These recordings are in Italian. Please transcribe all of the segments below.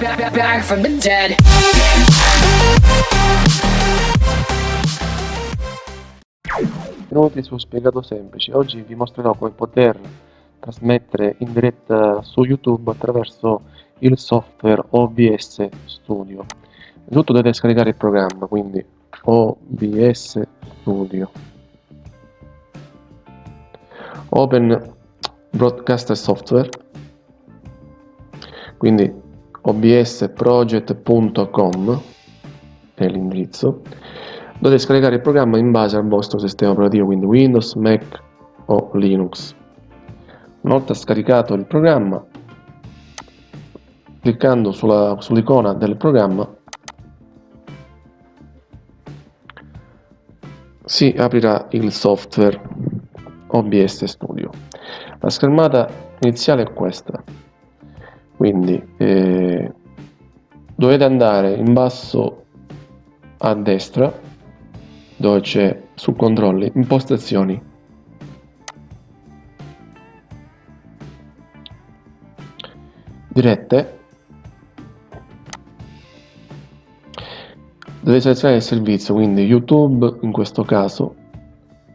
Back from the dead. Benvenuti su Spiegato Semplice. Oggi vi mostrerò come poter trasmettere in diretta su YouTube attraverso il software OBS Studio. Innanzitutto dovete scaricare il programma, quindi OBS Studio. Open Broadcaster Software, quindi obsproject.com è l'indirizzo. Dovete scaricare il programma in base al vostro sistema operativo, quindi Windows, Mac o Linux. Una volta scaricato il programma, cliccando sull'icona del programma, si aprirà il software OBS Studio. La schermata iniziale è questa, quindi dovete andare in basso a destra dove c'è su controlli, impostazioni, dirette, dovete selezionare il servizio, quindi YouTube in questo caso,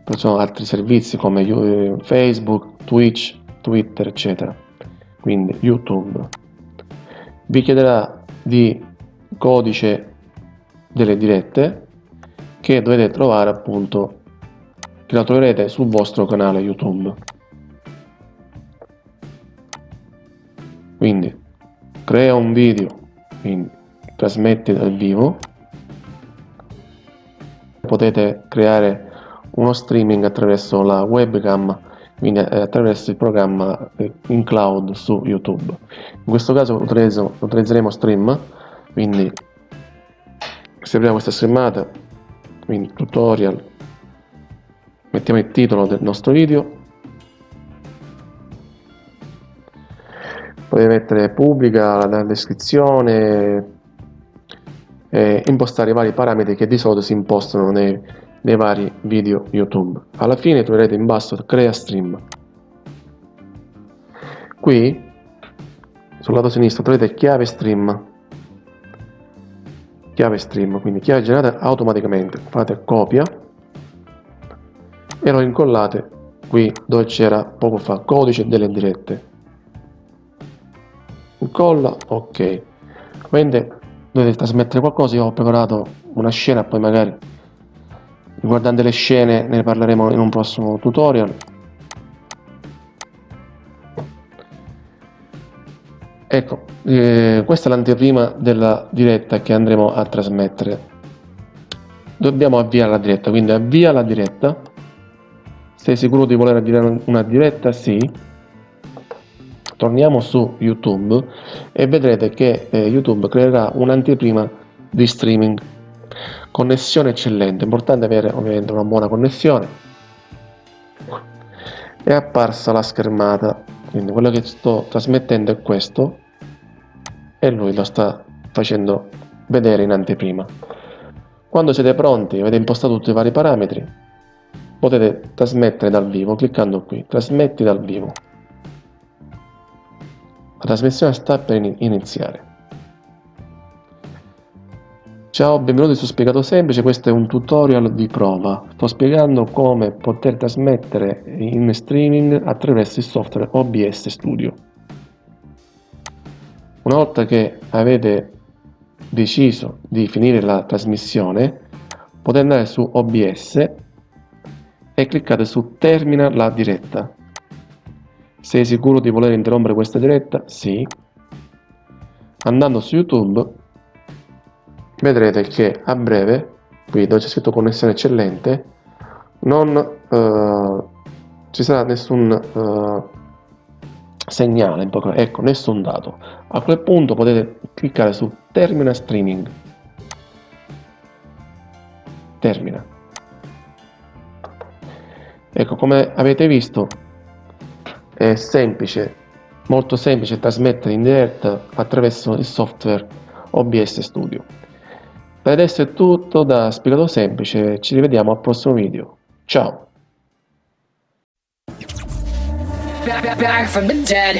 poi ci sono altri servizi come Facebook, Twitch, Twitter eccetera, quindi YouTube. Vi chiederà di codice delle dirette che dovete trovare, appunto, che la troverete sul vostro canale YouTube. Quindi crea un video, quindi trasmetti dal vivo. Potete creare uno streaming attraverso la webcam, quindi attraverso il programma in cloud su YouTube. In questo caso utilizzeremo Stream, quindi se apriamo questa schermata, quindi tutorial, mettiamo il titolo del nostro video, potete mettere pubblica la descrizione, impostare i vari parametri che di solito si impostano nei vari video YouTube. Alla fine troverete in basso crea stream. Qui sul lato sinistro troverete chiave stream, quindi chiave generata automaticamente. Fate copia e lo incollate qui dove c'era poco fa codice delle dirette. Incolla, ok. Quindi dovete trasmettere qualcosa. Io ho preparato una scena, poi magari riguardante le scene ne parleremo in un prossimo tutorial. Ecco, questa è l'anteprima della diretta che andremo a trasmettere. Dobbiamo avviare la diretta, quindi avvia la diretta. Sei sicuro di voler avviare una diretta? Sì. Torniamo su YouTube e vedrete che YouTube creerà un'anteprima di streaming. Connessione eccellente, importante avere ovviamente una buona connessione. È apparsa la schermata, quindi quello che sto trasmettendo è questo e lui lo sta facendo vedere in anteprima. Quando siete pronti, avete impostato tutti i vari parametri, potete trasmettere dal vivo cliccando qui, trasmetti dal vivo. La trasmissione sta per iniziare. Ciao, benvenuti su Spiegato Semplice, questo è un tutorial di prova. Sto spiegando come poter trasmettere in streaming attraverso il software OBS Studio. Una volta che avete deciso di finire la trasmissione, potete andare su OBS e cliccate su Termina la diretta. Sei sicuro di voler interrompere questa diretta? Sì. Andando su YouTube vedrete che a breve, qui dove c'è scritto connessione eccellente, non ci sarà nessun segnale, ecco, nessun dato. A quel punto potete cliccare su Termina Streaming. Termina. Ecco, come avete visto è semplice, molto semplice trasmettere in diretta attraverso il software OBS Studio. Per adesso è tutto da Spiegato Semplice, ci rivediamo al prossimo video. Ciao! Back from the dead.